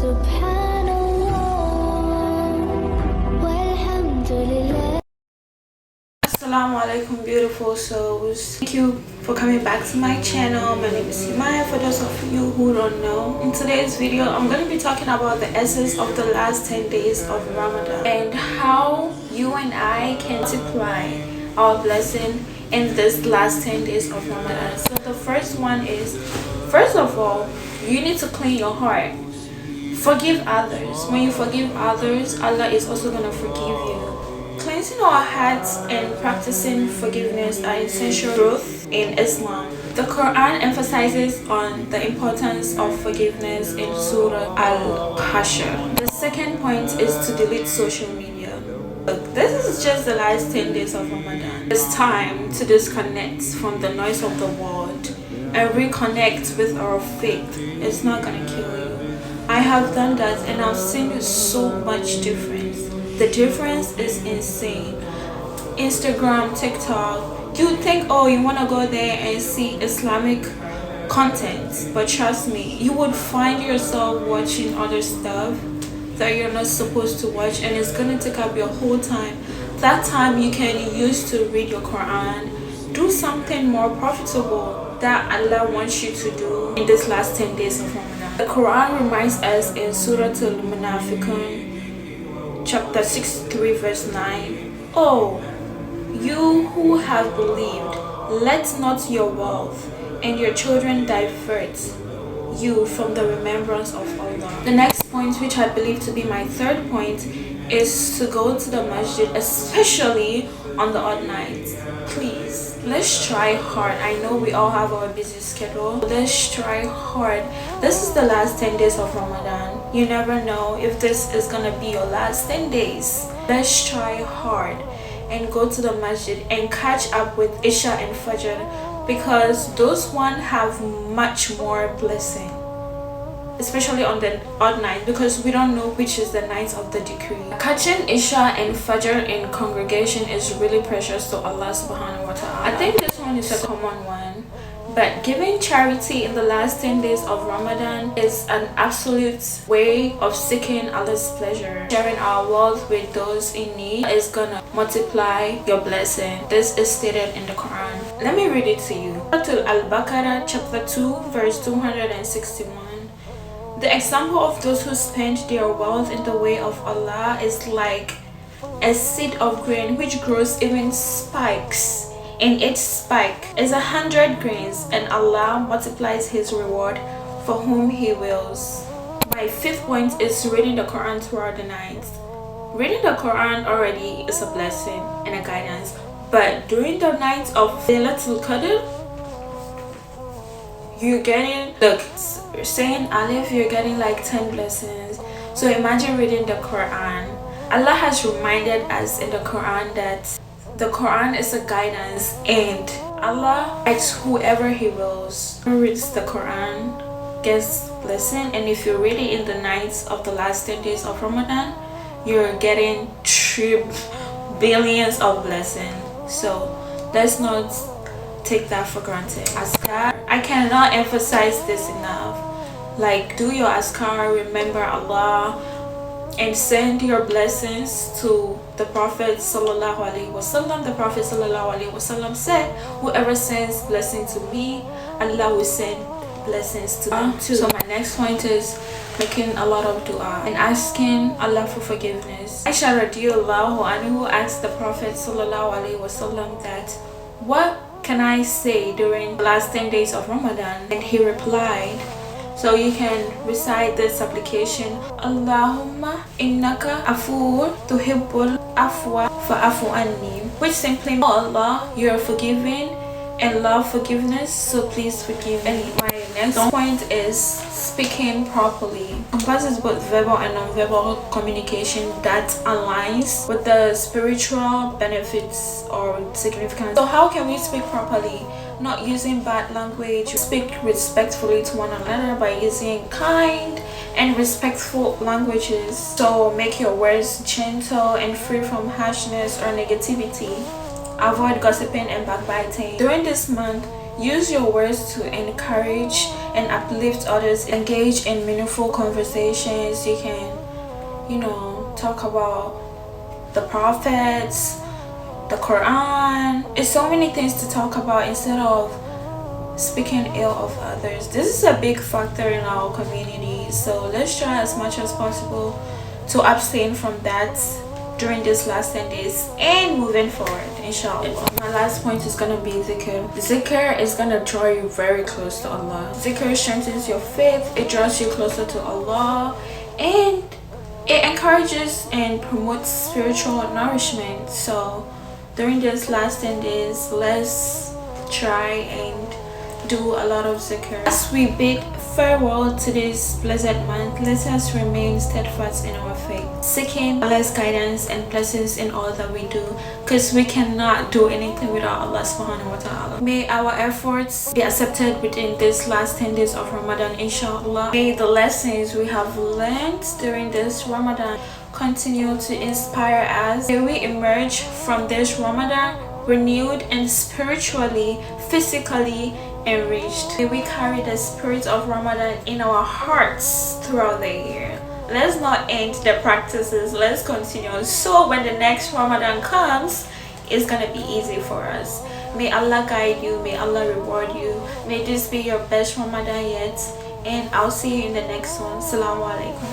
Assalamu alaikum, beautiful souls. Thank you for coming back to my channel. My name is Himaya, for those of you who don't know. In today's video, I'm going to be talking about the essence of the last 10 days of Ramadan and how you and I can multiply our blessing in this last 10 days of Ramadan. So the first one is, first of all, you need to clean your heart. Forgive others. When you forgive others, Allah is also going to forgive you. Cleansing our hearts and practicing forgiveness are essential truths in Islam. The Quran emphasizes on the importance of forgiveness in Surah Al-Hashr. The second point is to delete social media. Look, this is just the last 10 days of Ramadan. It's time to disconnect from the noise of the world and reconnect with our faith. It's not gonna kill you. I have done that and I've seen so much difference. The difference is insane. Instagram, TikTok, you think, oh, you want to go there and see Islamic content, but trust me, you would find yourself watching other stuff that you're not supposed to watch, and it's going to take up your whole time. That time you can use to read your Quran, do something more profitable that Allah wants you to do in this last 10 days of Ramadan. The Quran reminds us in Surah Al-Munafiqun chapter 63 verse 9, oh, you who have believed, let not your wealth and your children divert you from the remembrance of Allah. The next point, which I believe to be my third point, is to go to the masjid, especially on the odd nights. Please, let's try hard. I know we all have our busy schedule. Let's try hard. This is the last 10 days of Ramadan. You never know if this is gonna be your last 10 days. Let's try hard and go to the masjid and catch up with Isha and Fajr, because those one have much more blessing, especially on the odd night, because we don't know which is the night of the decree. Catching Isha and Fajr in congregation is really precious to Allah subhanahu wa ta'ala. I think this one is a common one, but giving charity in the last 10 days of Ramadan is an absolute way of seeking Allah's pleasure. Sharing our wealth with those in need is gonna multiply your blessing. This is stated in the Quran. Let me read it to you. Surah Al-Baqarah chapter 2 verse 261. The example of those who spend their wealth in the way of Allah is like a seed of grain which grows even spikes. In each spike is 100 grains, and Allah multiplies His reward for whom He wills. My fifth point is reading the Quran throughout the night. Reading the Quran already is a blessing and a guidance, but during the night of Laylatul Qadr, you're getting, look, saying Alif, you're getting like 10 blessings. So imagine reading the Quran. Allah has reminded us in the Quran that the Quran is a guidance and Allah guides whoever He wills. Who reads the Quran gets blessing, and if you read it in the nights of the last 10 days of Ramadan, you're getting billions of blessings. So let's not take that for granted. Askar, I cannot emphasize this enough. Like, do your askar, remember Allah, and send your blessings to the Prophet sallallahu alaihi wasallam. The Prophet sallallahu alaihi wasallam said, whoever sends blessing to me, Allah will send blessings to them too. So my next point is making a lot of dua and asking Allah for forgiveness. Aisha radiallahu anhu asked the Prophet sallallahu alaihi wasallam that, what can I say during the last 10 days of Ramadan? And he replied, so you can recite this supplication, Allahumma innaka afuur tuhibbul afwa fa'afu anni, which simply means, oh Allah, you are forgiving and love forgiveness, so please forgive me. My next point is speaking properly. Encompasses both verbal and non-verbal communication that aligns with the spiritual benefits or significance. So how can we speak properly? Not using bad language. Speak respectfully to one another by using kind and respectful languages. So make your words gentle and free from harshness or negativity. Avoid gossiping and backbiting. During this month, use your words to encourage and uplift others. Engage in meaningful conversations. You can, talk about the prophets, the Quran. It's so many things to talk about instead of speaking ill of others. This is a big factor in our community, so let's try as much as possible to abstain from that during these last 10 days and moving forward, inshallah. My last point is gonna be zikr. Zikr is gonna draw you very close to Allah. Zikr strengthens your faith, it draws you closer to Allah, and it encourages and promotes spiritual nourishment. So during these last 10 days, let's try and do a lot of zikr. As we bid farewell to this blessed month, let us remain steadfast in our faith, seeking Allah's guidance and blessings in all that we do, because we cannot do anything without Allah subhanahu wa ta'ala. May our efforts be accepted within this last 10 days of Ramadan, inshallah. May the lessons we have learned during this Ramadan continue to inspire us. May we emerge from this Ramadan renewed and spiritually, physically enriched. May we carry the spirit of Ramadan in our hearts throughout the year. Let's not end the practices, let's continue, so when the next Ramadan comes, it's gonna be easy for us. May Allah guide you, may Allah reward you, may this be your best Ramadan yet, and I'll see you in the next one. Assalamu alaikum.